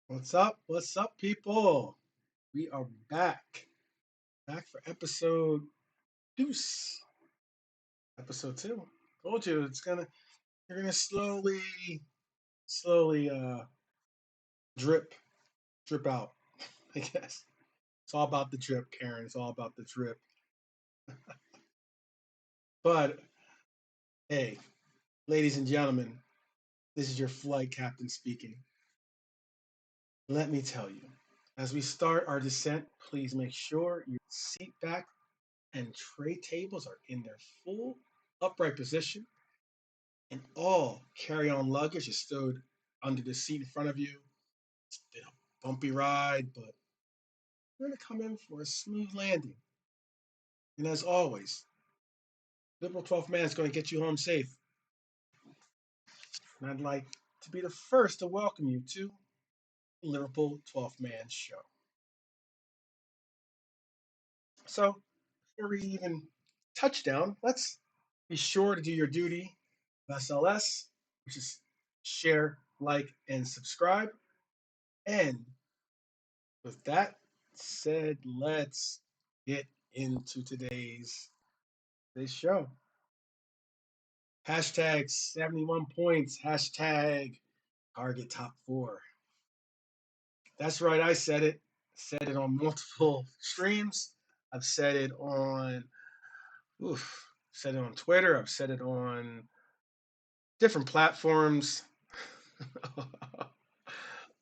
What's up? What's up, people? We are back for episode deuce, episode two. Told you you're gonna slowly drip, drip out. I guess it's all about the drip, Karen. It's all about the drip. But hey, ladies and gentlemen, this is your flight captain speaking. Let me tell you, as we start our descent, please make sure your seat back and tray tables are in their full upright position and all carry-on luggage is stowed under the seat in front of you. It's been a bumpy ride, but we're going to come in for a smooth landing. And as always, Liberal 12th Man is going to get you home safe. And I'd like to be the first to welcome you to Liverpool 12th Man Show. So, before we even touch down, let's be sure to do your duty of SLS, which is share, like, and subscribe. And with that said, let's get into today's show. Hashtag 71 points. Hashtag target top four. That's right, I said it. Said it on multiple streams. I've said it on said it on Twitter. I've said it on different platforms.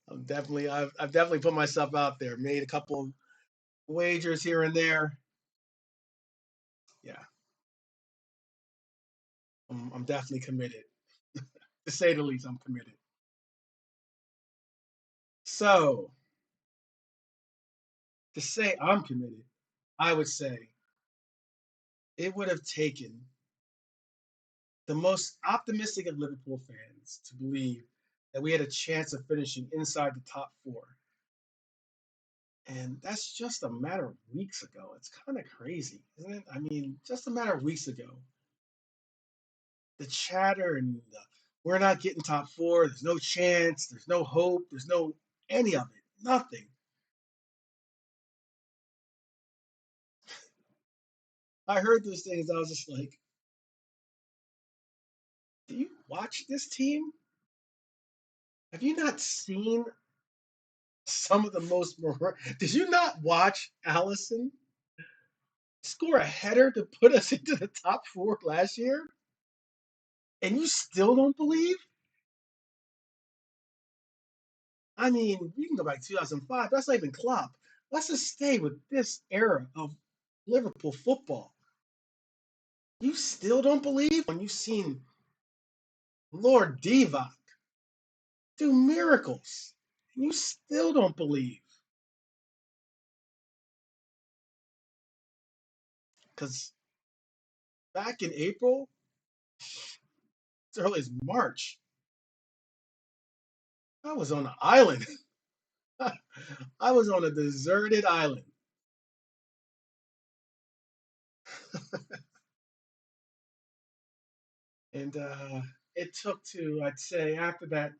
I've definitely put myself out there, made a couple of wagers here and there. Yeah, I'm definitely committed. To say the least, I'm committed. So, to say I'm committed, I would say it would have taken the most optimistic of Liverpool fans to believe that we had a chance of finishing inside the top four. And that's just a matter of weeks ago. It's kind of crazy, isn't it? I mean, just a matter of weeks ago. The chatter and we're not getting top four. There's no chance. There's no hope. There's no any of it. Nothing. I heard those things. I was just like, do you watch this team? Have you not seen some of the most? Did you not watch Allison score a header to put us into the top four last year? And you still don't believe? I mean, you can go back to 2005. That's not even Klopp. Let's just stay with this era of Liverpool football. You still don't believe when you've seen Lord Divock do miracles. And you still don't believe. Because back in April, as early as March, I was on an island. I was on a deserted island. And it took to, I'd say, after that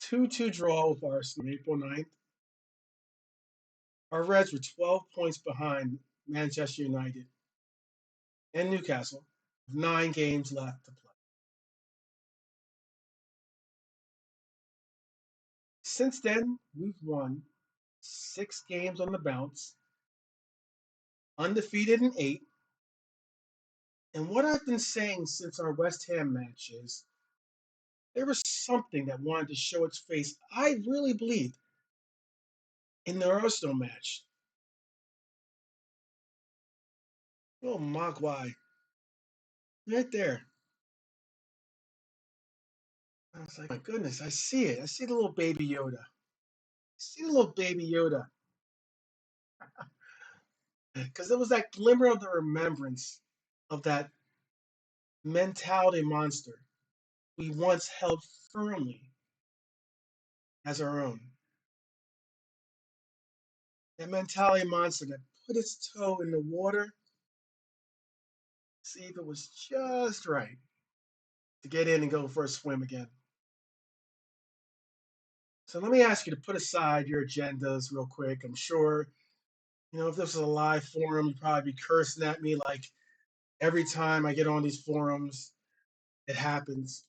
2-2 draw with Arsenal on April 9th, our Reds were 12 points behind Manchester United and Newcastle, with 9 games left to play. Since then, we've won 6 games on the bounce, undefeated in 8. And what I've been saying since our West Ham match is there was something that wanted to show its face. I really believed in the Arsenal match. Oh, Mogwai, right there. I was like, my goodness, I see it. I see the little baby Yoda. I see the little baby Yoda. Because it was that glimmer of the remembrance of that mentality monster we once held firmly as our own. That mentality monster that put its toe in the water, see if it was just right to get in and go for a swim again. So let me ask you to put aside your agendas real quick. I'm sure, if this was a live forum, you'd probably be cursing at me like every time I get on these forums, it happens.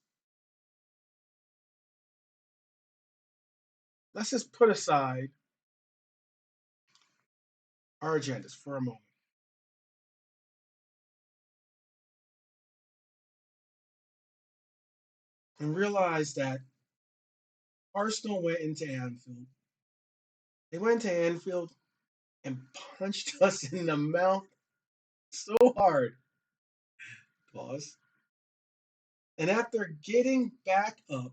Let's just put aside our agendas for a moment and realize that Arsenal went into Anfield. They went to Anfield and punched us in the mouth so hard. Pause. And after getting back up,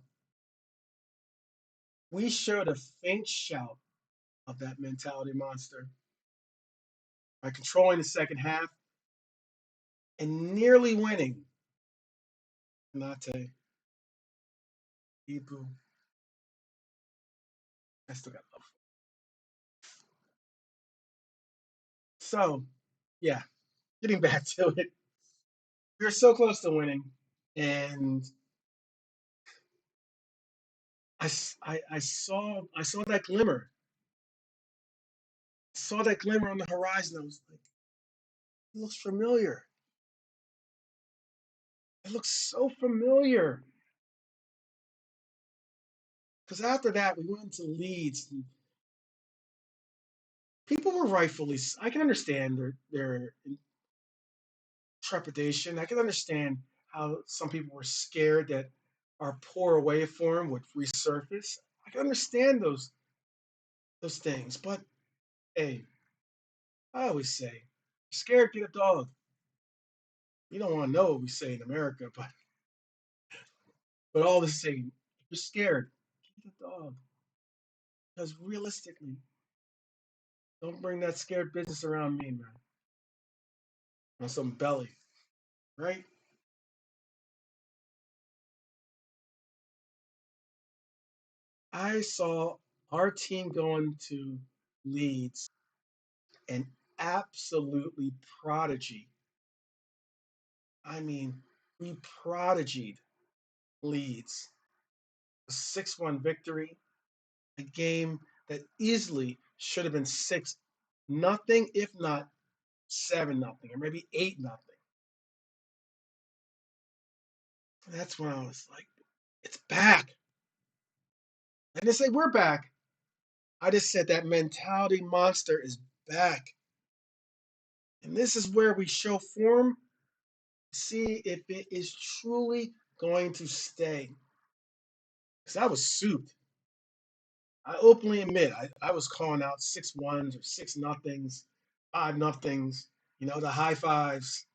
we showed a faint shout of that mentality monster by controlling the second half and nearly winning. Nate, Ibu, I still got love. So, yeah, getting back to it, we were so close to winning, and I saw that glimmer. Saw that glimmer on the horizon. I was like, it looks familiar. It looks so familiar. Because after that, we went to Leeds. And people were rightfully. I can understand their trepidation. I can understand how some people were scared that our poor away form would resurface. I can understand those things. But hey, I always say, scared, get a dog. You don't want to know what we say in America, but all the same, if you're scared, get a dog. Because realistically, don't bring that scared business around me, man. On some belly, right? I saw our team going to Leeds and absolutely prodigy. I mean, we prodigied Leeds. A 6-1 victory, a game that easily should have been 6-0, if not 7-0, or maybe 8-0. That's when I was like, it's back. I didn't say we're back. I just said that mentality monster is back. And this is where we show form, see if it is truly going to stay. Because I was souped. I openly admit I was calling out 6-1s or 6-0s, 5-0s, the high fives,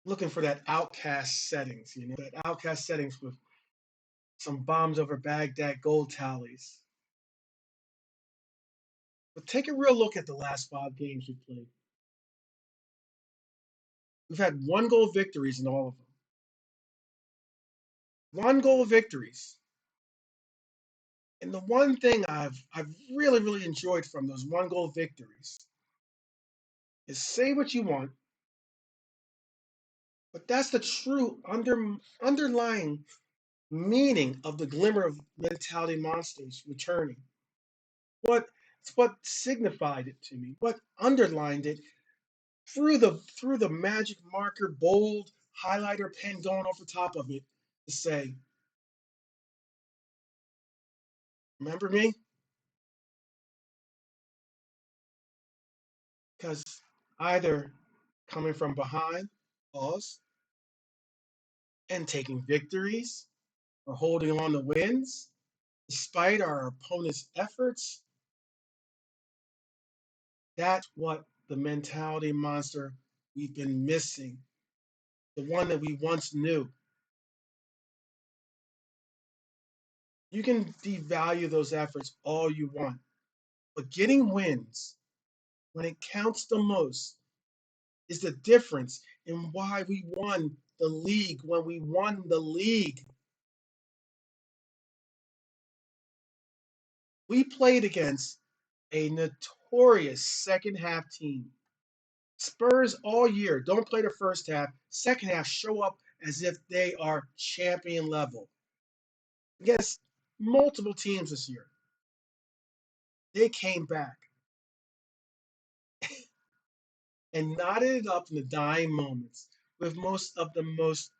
looking for that outcast settings, that outcast settings with some bombs over Baghdad gold tallies. But take a real look at the last 5 games we played. We've had 1-goal victories in all of them. 1-goal victories. And the one thing I've really, really enjoyed from those 1-goal victories is, say what you want, but that's the true underlying meaning of the glimmer of mentality monsters returning. What it's what signified it to me, what underlined it through the magic marker, bold highlighter pen going over top of it to say, remember me? Because either coming from behind, pause, and taking victories, or holding on to wins, despite our opponent's efforts, that's what the mentality monster we've been missing, the one that we once knew. You can devalue those efforts all you want, but getting wins when it counts the most is the difference in why we won the league when we won the league. We played against a notorious second half team. Spurs all year don't play the first half, second half show up as if they are champion level against multiple teams this year. They came back and knotted it up in the dying moments with most of the most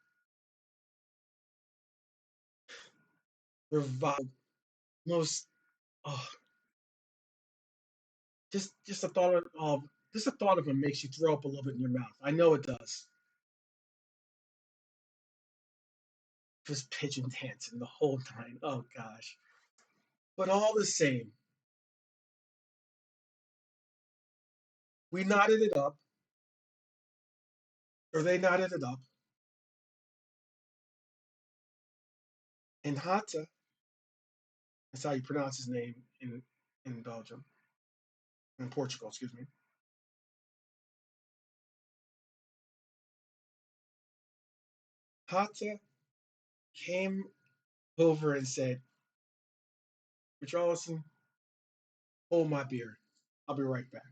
reviled, most oh, just the thought of just the thought of it makes you throw up a little bit in your mouth. I know it does. Just pigeon dancing the whole time. Oh gosh. But all the same, we knotted it up, or they knotted it up, and Hata, that's how you pronounce his name in Belgium, in Portugal, excuse me. Hata came over and said, Richarlison, hold my beer. I'll be right back.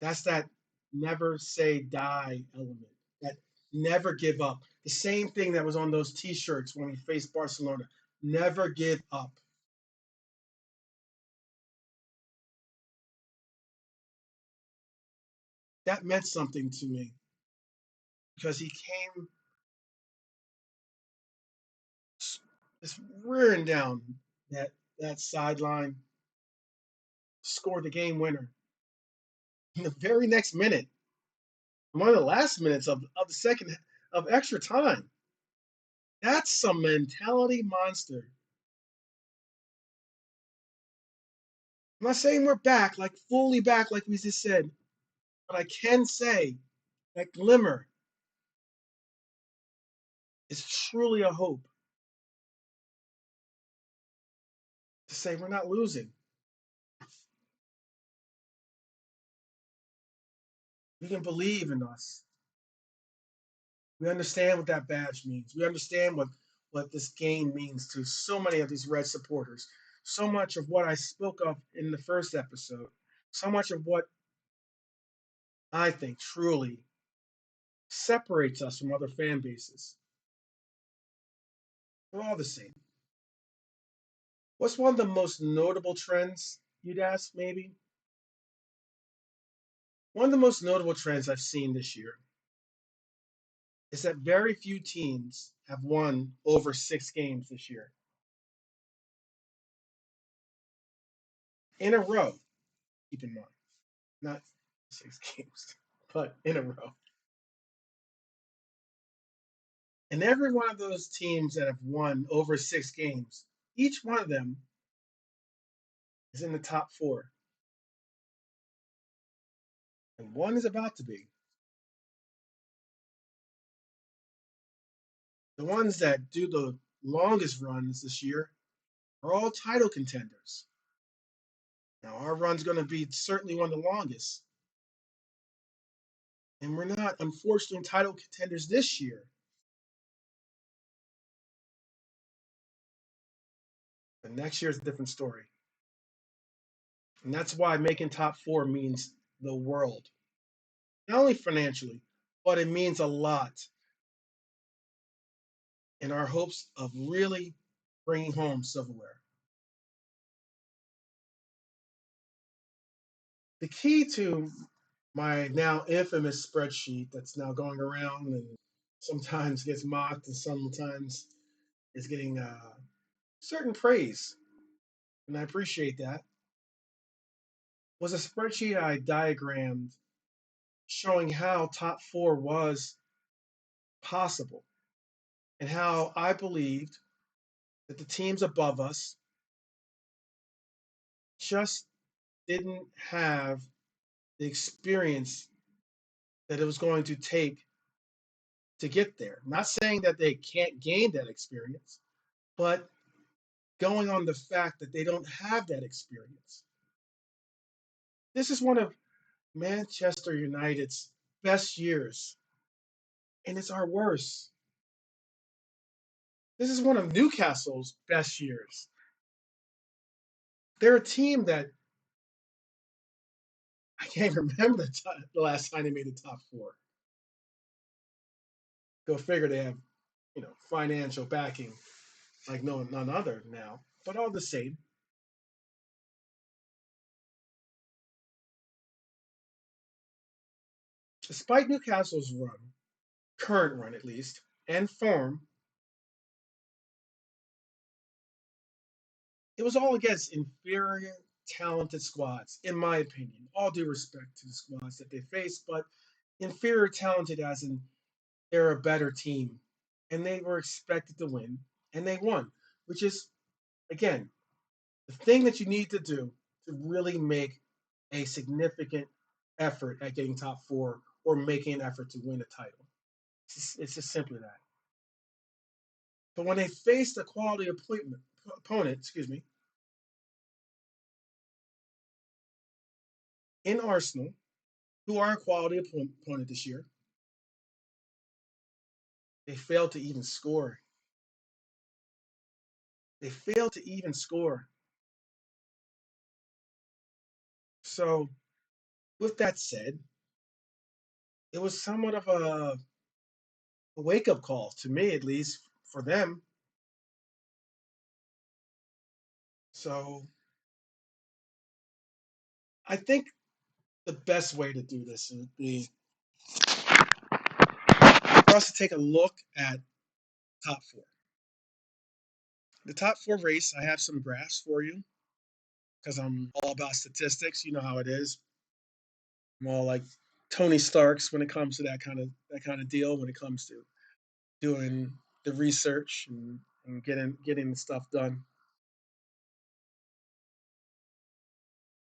That's that never say die element. That never give up. The same thing that was on those t-shirts when we faced Barcelona. Never give up. That meant something to me because he came just rearing down that sideline, scored the game winner in the very next minute, one of the last minutes of the second of extra time. That's some mentality monster. I'm not saying we're back, like fully back, like we just said, but I can say that glimmer is truly a hope to say we're not losing. We can believe in us. We understand what that badge means. We understand what this game means to so many of these red supporters. So much of what I spoke of in the first episode, so much of what I think truly separates us from other fan bases. We're all the same. What's one of the most notable trends, you'd ask, maybe? One of the most notable trends I've seen this year is that very few teams have won over 6 games this year in a row. Keep in mind, not 6 games, but in a row. And every one of those teams that have won over 6 games, each one of them is in the top four, and one is about to be. The ones that do the longest runs this year are all title contenders. Now, our run's going to be certainly one of the longest, and we're not, unfortunately, title contenders this year. But next year is a different story. And that's why making top four means the world. Not only financially, but it means a lot in our hopes of really bringing home silverware. The key to my now infamous spreadsheet that's now going around and sometimes gets mocked and sometimes is getting certain praise, and I appreciate that, was a spreadsheet I diagrammed showing how top four was possible and how I believed that the teams above us just didn't have the experience that it was going to take to get there. Not saying that they can't gain that experience, but going on the fact that they don't have that experience. This is one of Manchester United's best years, and it's our worst. This is one of Newcastle's best years. They're a team that I can't remember the last time they made the top four. Go figure they have, financial backing like none other now. But all the same, despite Newcastle's run, current run at least, and form, it was all against inferior, talented squads, in my opinion. All due respect to the squads that they faced, but inferior talented as in they're a better team. And they were expected to win, and they won, which is, again, the thing that you need to do to really make a significant effort at getting top four or making an effort to win a title. It's just simply that. But when they faced a quality opponent, excuse me, in Arsenal, who are a quality opponent this year, they failed to even score. They failed to even score. So, with that said, it was somewhat of a wake up call to me, at least for them. So, I think the best way to do this would be for us to take a look at top four. The top four race, I have some graphs for you because I'm all about statistics. You know how it is. I'm all like Tony Starks when it comes to that kind of deal. When it comes to doing the research and getting the stuff done.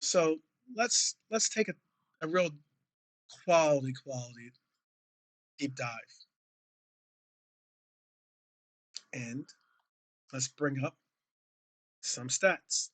So let's take a real quality deep dive and let's bring up some stats.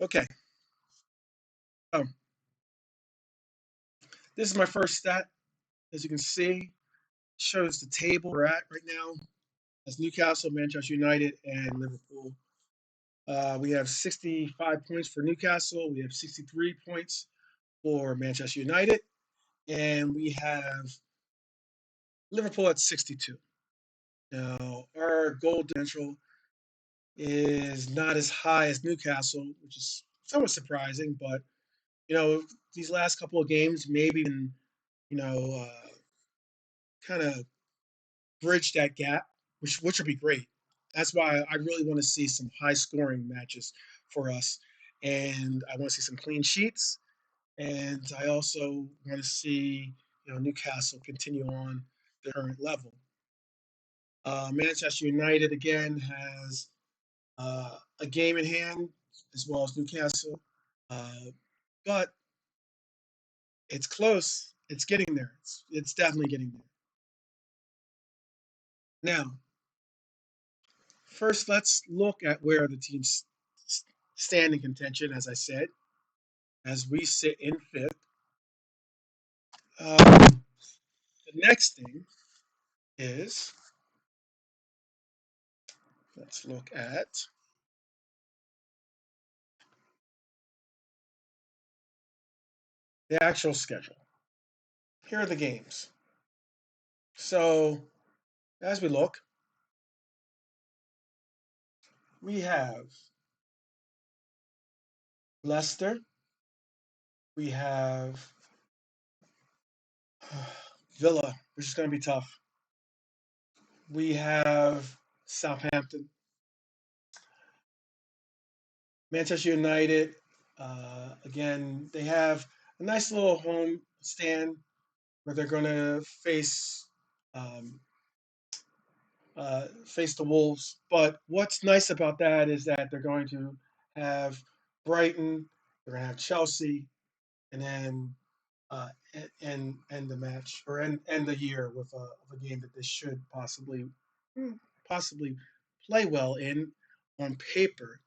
Okay. Oh, this is my first stat. As you can see, shows the table we're at right now as Newcastle, Manchester United, and Liverpool. We have 65 points for Newcastle. We have 63 points for Manchester United, and we have Liverpool at 62. Now, our goal differential is not as high as Newcastle, which is somewhat surprising. But these last couple of games, maybe you know, kind of bridge that gap, which would be great. That's why I really want to see some high scoring matches for us, and I want to see some clean sheets, and I also want to see Newcastle continue on the current level. Manchester United again has a game in hand as well as Newcastle, uh, but it's close. It's getting there. It's definitely getting there. Now, first, let's look at where the teams stand in contention. As I said, as we sit in fifth. The next thing is let's look at the actual schedule. Here are the games. So as we look, we have Leicester. We have Villa, which is going to be tough. We have Southampton, Manchester United. Again, they have a nice little home stand where they're going to um, face the Wolves. But what's nice about that is that they're going to have Brighton, they're going to have Chelsea, and then end the match or end the year with a game that they should possibly play well in on paper,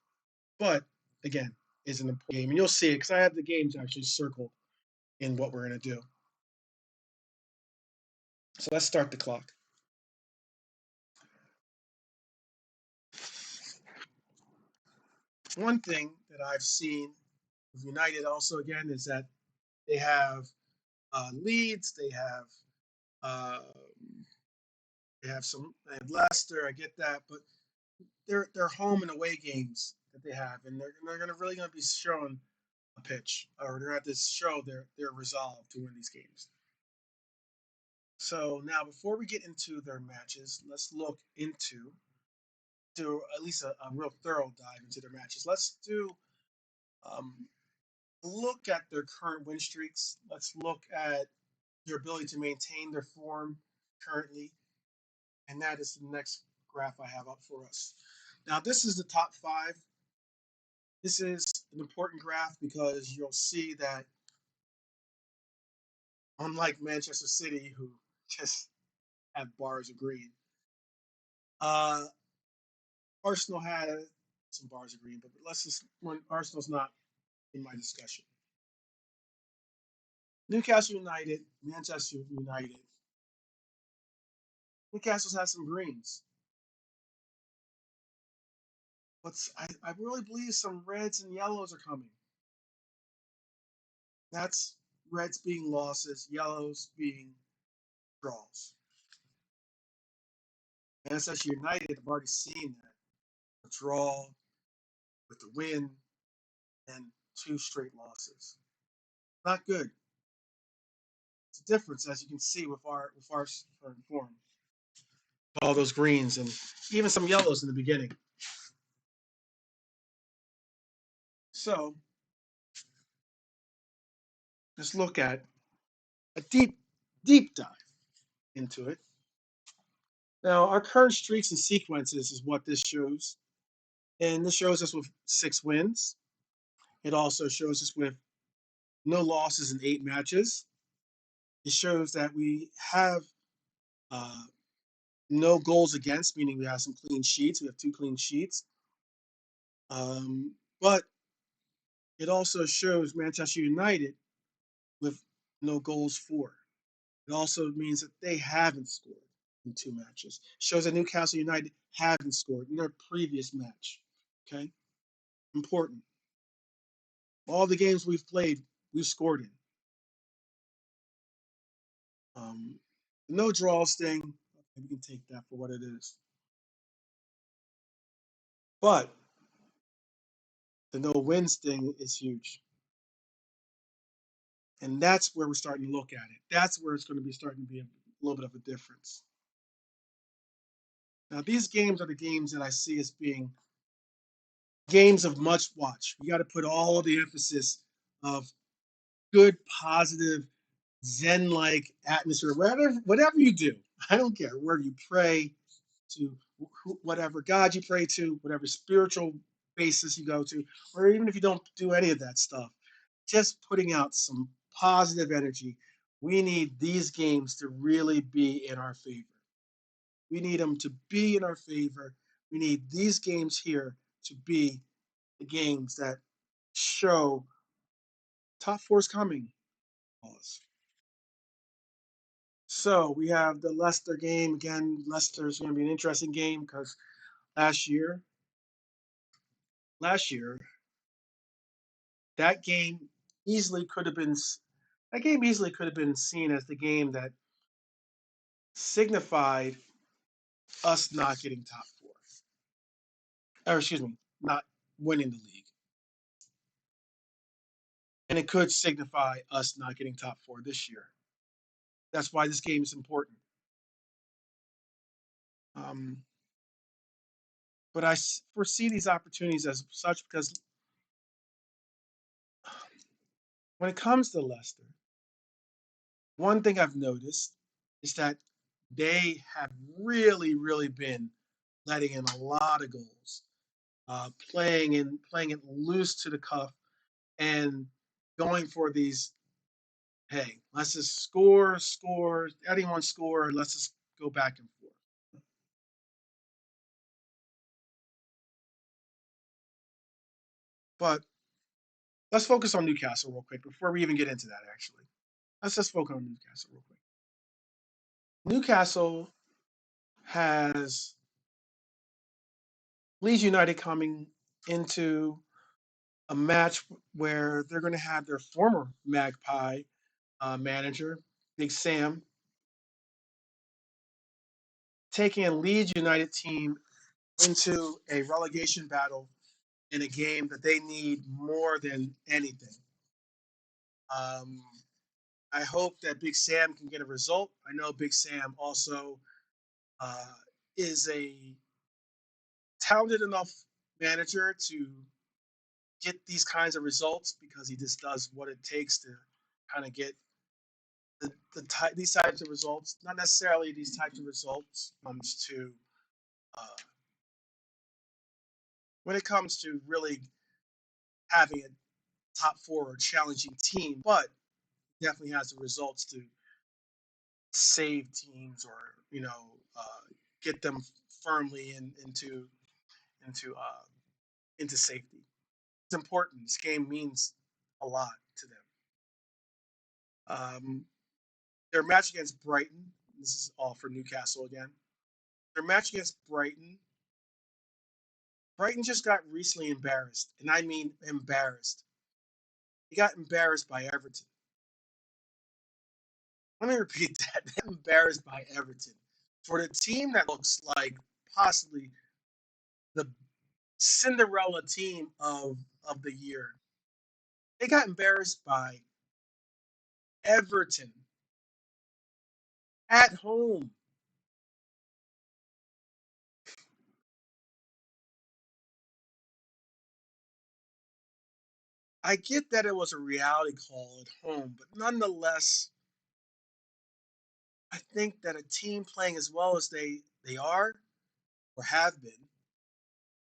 but again, is an important game. And you'll see it because I have the games actually circled in what we're going to do. So let's start the clock. One thing that I've seen with United also again is that they have Leeds, uh, they have some, they have Leicester. I get that, but they're home and away games that they have, and they're going to really going to be showing a pitch, or they're at this show their resolve to win these games. So now, before we get into their matches, let's look into do at least a real thorough dive into their matches. Let's do um, look at their current win streaks. Let's look at their ability to maintain their form currently, and that is the next graph I have up for us. Now, this is the top five. This is an important graph because you'll see that unlike Manchester City, who just have bars of green, uh, Arsenal had some bars of green, but let's just when Arsenal's not in my discussion. Newcastle United, Manchester United. Newcastle's had some greens. But I really believe some reds and yellows are coming. That's reds being losses, yellows being draws. Manchester United have already seen that. A draw with the win and two straight losses. Not good. It's a difference, as you can see with our form. All those greens and even some yellows in the beginning. So let's look at a deep dive into it. Now, our current streaks and sequences is what this shows. And this shows us with 6 wins. It also shows us with no losses in 8 matches. It shows that we have uh, no goals against, meaning we have some clean sheets. We have 2 clean sheets. But it also shows Manchester United with no goals for. It also means that they haven't scored in 2 matches. It shows that Newcastle United haven't scored in their previous match. Okay, important. All the games we've played, we've scored in. No draws thing, we can take that for what it is. But the no wins thing is huge. And that's where we're starting to look at it. That's where it's going to be starting to be a little bit of a difference. Now, these games are the games that I see as being games of much watch. You got to put all of the emphasis of good, positive, Zen-like atmosphere. Whatever you do, I don't care. Where you pray to, whatever God you pray to, whatever spiritual basis you go to, or even if you don't do any of that stuff, just putting out some positive energy. We need these games to really be in our favor. We need them to be in our favor. We need these games here to be the games that show top four is coming. So we have the Leicester game again. Leicester is going to be an interesting game because last year, last year that game easily could have been that game easily could have been seen as the game that signified us not getting top four, or excuse me, not winning the league, and it could signify us not getting top four this year. That's why this game is important. Um, but I foresee these opportunities as such because when it comes to Leicester, one thing I've noticed is that they have really been letting in a lot of goals, playing it loose to the cuff, and going for these. Hey, let's just score, anyone score. Let's just go back and forth. But let's focus on Newcastle real quick before we even get into that. Actually, let's just focus on Newcastle real quick. Newcastle has Leeds United coming into a match where they're going to have their former Magpie manager, Big Sam, taking a Leeds United team into a relegation battle in a game that they need more than anything. Um, I hope that Big Sam can get a result. I know Big Sam also uh, is a talented enough manager to get these kinds of results because he just does what it takes to kind of get these types of results. Not necessarily these types of results comes to uh, when it comes to really having a top four or challenging team, but definitely has the results to save teams or get them firmly into into safety. It's important. This game means a lot to them. Um, their match against Brighton. This is all for Newcastle again. Their match against Brighton. Brighton just got recently embarrassed, and I mean embarrassed. They got embarrassed by Everton. Let me repeat that. They got embarrassed by Everton. For the team that looks like possibly the Cinderella team of the year, they got embarrassed by Everton at home. I get that it was a reality call at home, but nonetheless, I think that a team playing as well as they are or have been,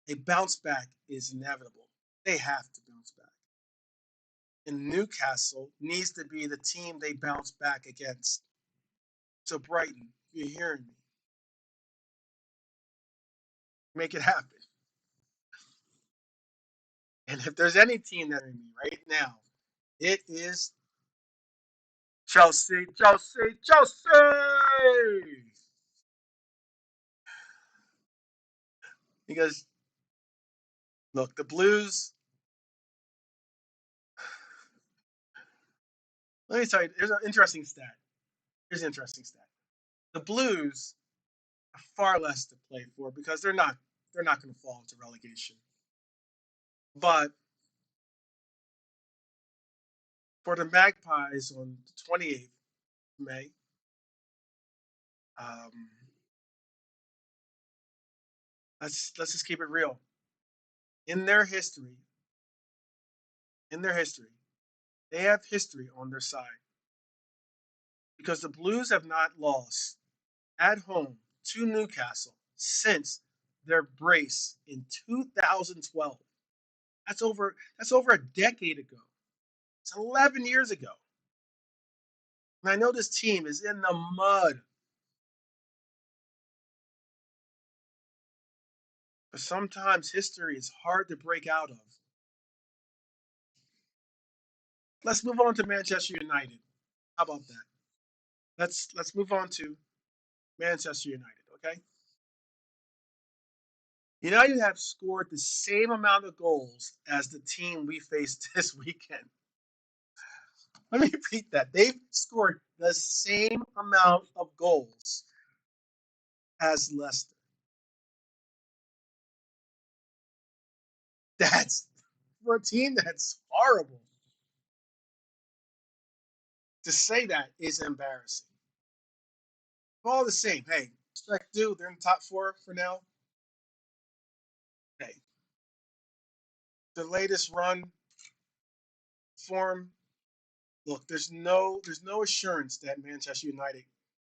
a bounce back is inevitable. They have to bounce back. And Newcastle needs to be the team they bounce back against. So Brighton, you're hearing me. Make it happen. And if there's any team that in me right now, it is Chelsea, Chelsea, Chelsea. Because look, the Blues. Let me tell you, there's an interesting stat. Here's an interesting stat. The Blues are far less to play for because they're not going to fall into relegation. But for the Magpies on the 28th of May, um, let's just keep it real. In their history, in their history, they have history on their side because the Blues have not lost at home to Newcastle since their brace in 2012. That's over a decade ago. It's 11 years ago. And I know this team is in the mud, but sometimes history is hard to break out of. Let's move on to Manchester United. How about that? Let's move on to Manchester United, okay? United have scored the same amount of goals as the team we faced this weekend. Let me repeat that. They've scored the same amount of goals as Leicester. That's for a team that's horrible. To say that is embarrassing. But all the same, hey, respect due. They're in the top four for now. Hey, the latest run form. Look, there's no assurance that Manchester United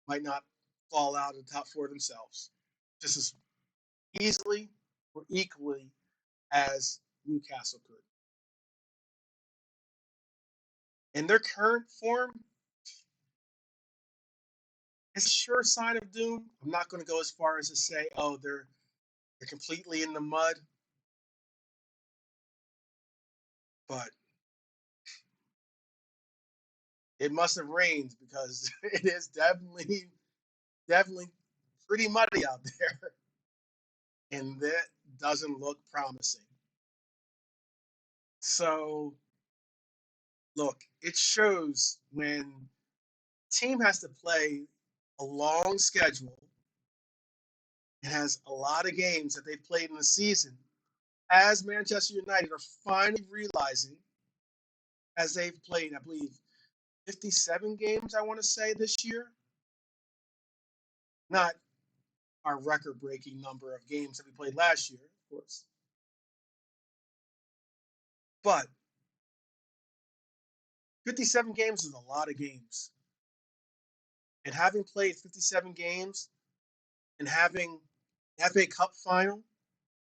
might not fall out of the top four themselves, just as easily or equally as Newcastle could. In their current form, it's a sure sign of doom. I'm not going to go as far as to say, oh, they're completely in the mud. but it must have rained because it is definitely pretty muddy out there, and that doesn't look promising. So, look, it shows when team has to play a long schedule and has a lot of games that they've played in the season, as Manchester United are finally realizing, as they've played, I believe, 57 games, I want to say, this year. Not our record breaking number of games that we played last year, of course. But 57 games is a lot of games. And having played 57 games and having FA Cup final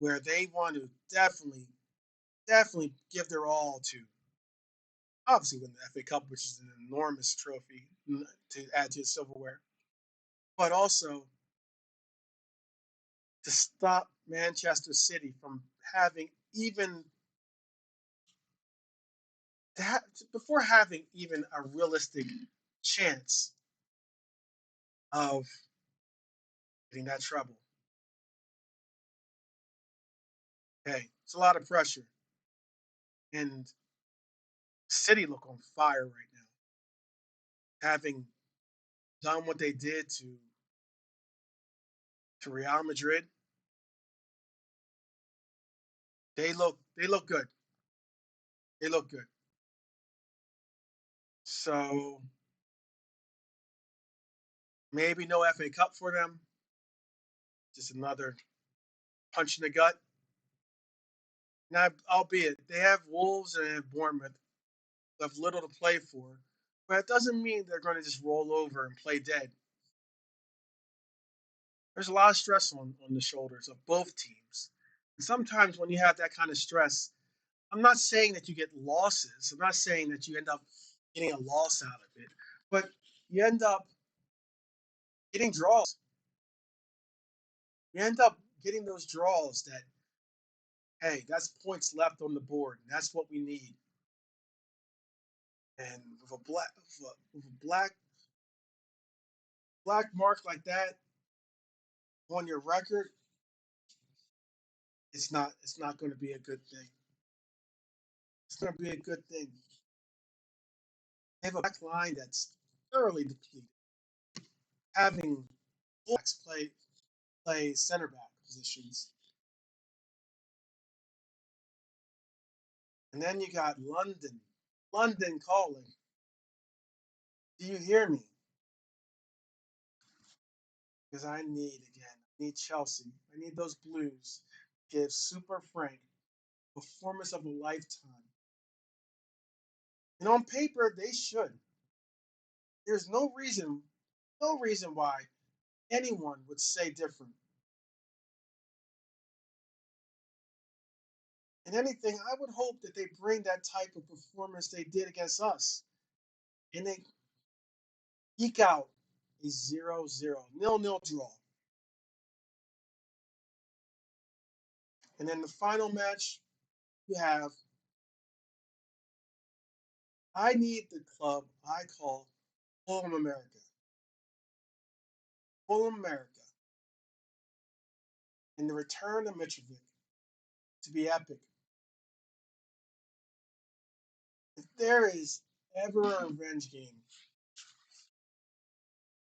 where they want to definitely give their all to obviously win the FA Cup, which is an enormous trophy to add to the silverware, but also to stop Manchester City from having even before having even a realistic chance of getting that treble. Hey, it's a lot of pressure, and City look on fire right now, having done what they did to Real Madrid. They look good. They look good. So maybe no FA Cup for them. Just another punch in the gut. Now, albeit they have Wolves and have Bournemouth, who have little to play for, but it doesn't mean they're going to just roll over and play dead. There's a lot of stress on the shoulders of both teams. And sometimes when you have that kind of stress, I'm not saying that you get losses. I'm not saying that you end up getting a loss out of it, but you end up getting draws. You end up getting those draws that, hey, that's points left on the board. And that's what we need. And with a black mark like that on your record, it's not going to be a good thing. It's going to be a good thing. They have a back line that's thoroughly depleted. Having backs play center back positions, and then you got London calling. Do you hear me? Because I need again. I need Chelsea. I need those Blues. Give Super Frank performance of a lifetime. And on paper, they should. There's no reason why anyone would say different. And anything, I would hope that they bring that type of performance they did against us. And they eke out a 0-0, nil-nil draw. And then the final match, you have, I need the club I call Fulham America. Fulham America. And the return of Mitrovic to be epic. If there is ever a revenge game,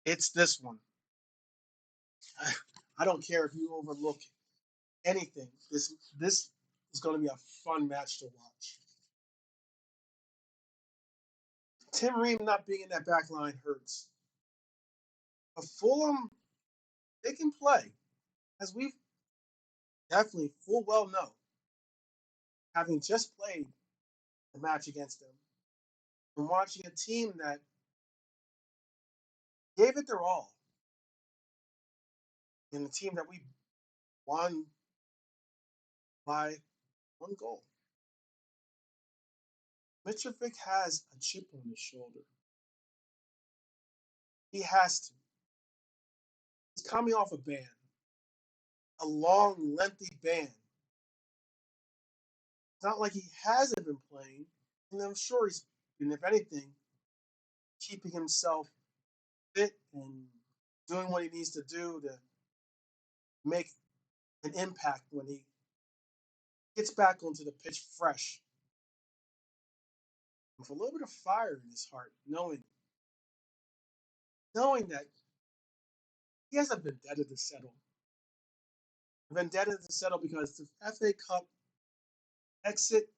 it's this one. I don't care if you overlook anything. This is going to be a fun match to watch. Tim Ream not being in that back line hurts. But Fulham, they can play, as we definitely full well know, having just played the match against them and watching a team that gave it their all in a team that we won by one goal. Mitrovic has a chip on his shoulder. He has to. He's coming off a ban, a long, lengthy ban. It's not like he hasn't been playing, and I'm sure he's, and if anything, keeping himself fit and doing what he needs to do to make an impact when he gets back onto the pitch fresh, with a little bit of fire in his heart, knowing that he has a vendetta to settle. A vendetta to settle because the FA Cup exit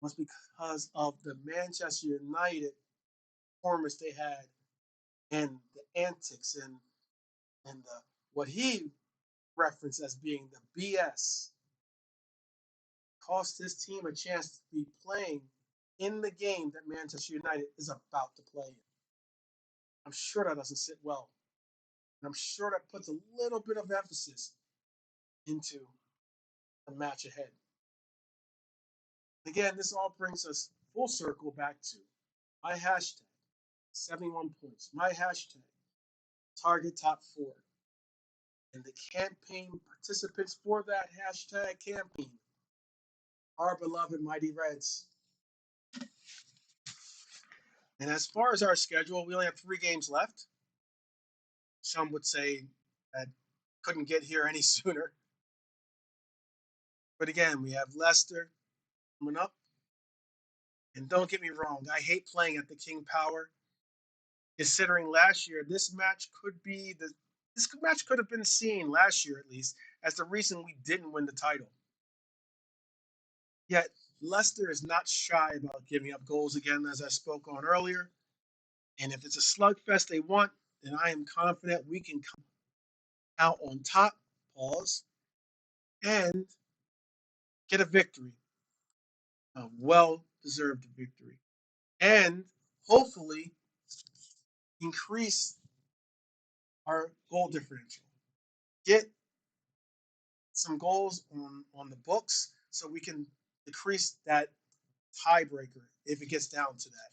was because of the Manchester United performance they had and the antics and what he referenced as being the BS cost his team a chance to be playing in the game that Manchester United is about to play in. I'm sure that doesn't sit well. And I'm sure that puts a little bit of emphasis into the match ahead. Again, this all brings us full circle back to my hashtag, 71 points, my hashtag, target top four. And the campaign participants for that hashtag campaign, our beloved Mighty Reds. And as far as our schedule, we only have 3 games left. Some would say that couldn't get here any sooner. But again, we have Leicester coming up. And don't get me wrong, I hate playing at the King Power. Considering last year, this match could have been seen last year at least as the reason we didn't win the title. Yet Leicester is not shy about giving up goals again, as I spoke on earlier. And if it's a slugfest they want, then I am confident we can come out on top, pause, and get a victory, a well-deserved victory, and hopefully increase our goal differential. Get some goals on the books so we can decrease that tiebreaker if it gets down to that.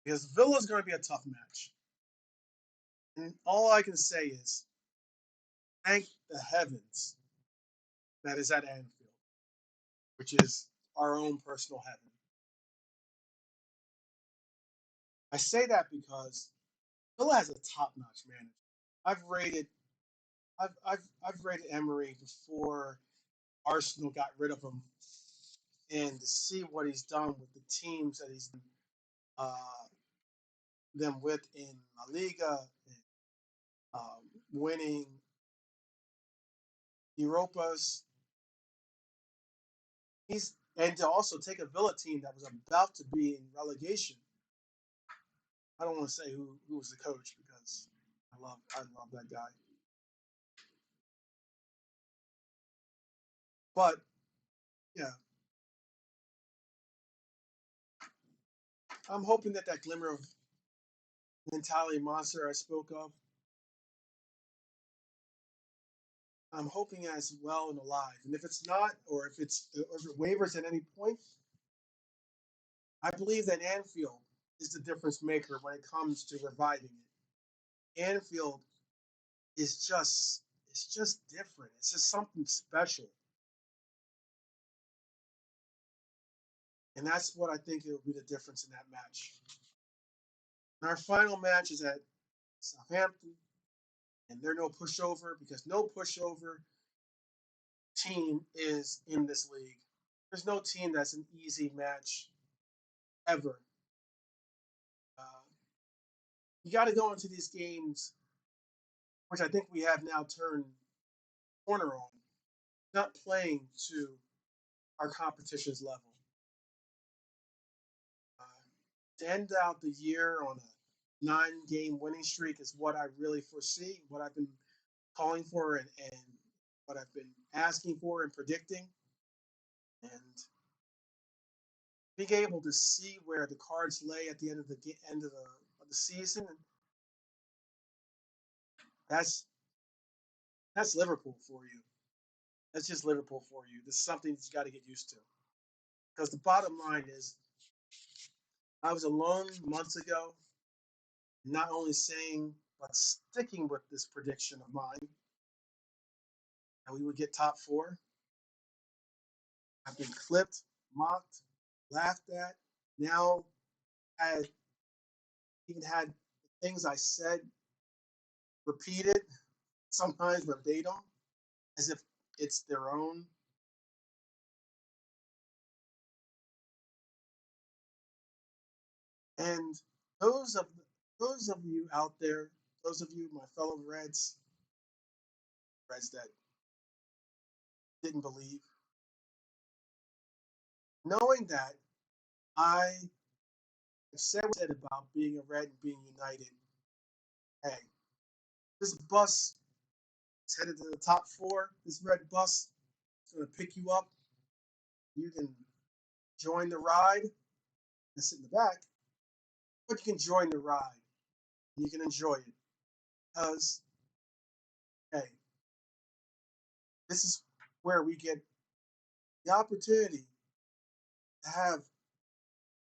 Because Villa is going to be a tough match. And all I can say is thank the heavens that is at Anfield, which is our own personal heaven. I say that because Villa has a top-notch manager. I've rated I've rated Emery before Arsenal got rid of him, and to see what he's done with the teams that he's uh, them with in La Liga, and, winning Europas. And to also take a Villa team that was about to be in relegation. I don't want to say who was the coach because I love that guy. But yeah, I'm hoping that glimmer of mentality monster I spoke of, I'm hoping as well and alive. And if it's not, or if it wavers at any point, I believe that Anfield is the difference maker when it comes to reviving it. Anfield is just different. It's just something special. And that's what I think it will be the difference in that match. And our final match is at Southampton, and they're no pushover because no pushover team is in this league. There's no team that's an easy match ever. Uh, you got to go into these games, which I think we have now turned corner on, not playing to our competition's level. To end out the year on a 9-game winning streak is what I really foresee, what I've been calling for, and what I've been asking for and predicting. And being able to see where the cards lay at the end of the season, that's Liverpool for you. That's just Liverpool for you. This is something that you got to get used to. Because the bottom line is, I was alone months ago, not only saying but sticking with this prediction of mine that we would get top four. I've been clipped mocked, laughed at. Now, had even had the things I said repeated, sometimes verbatim, as if it's their own. And those of those of you out there, those of you, my fellow Reds that didn't believe, knowing that I have said what I said about being a Red and being united. Hey, this bus is headed to the top four. This red bus is going to pick you up. You can join the ride and sit in the back, but you can join the ride. And you can enjoy it because, hey, this is where we get the opportunity to have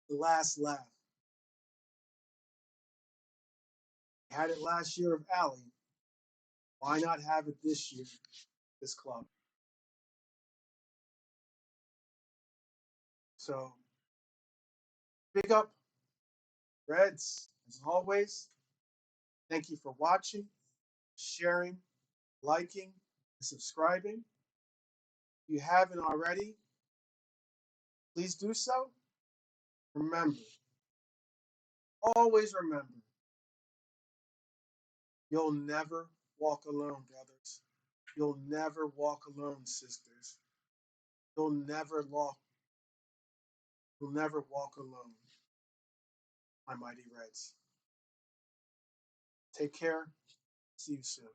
the last laugh. We had it last year of Alley. Why not have it this year, this club? So, big up, Reds, as always. Thank you for watching, sharing, liking, and subscribing. If you haven't already, please do so. Remember, always remember, you'll never walk alone, brothers. You'll never walk alone, sisters. You'll never walk. You'll never walk alone, my mighty Reds. Take care. See you soon.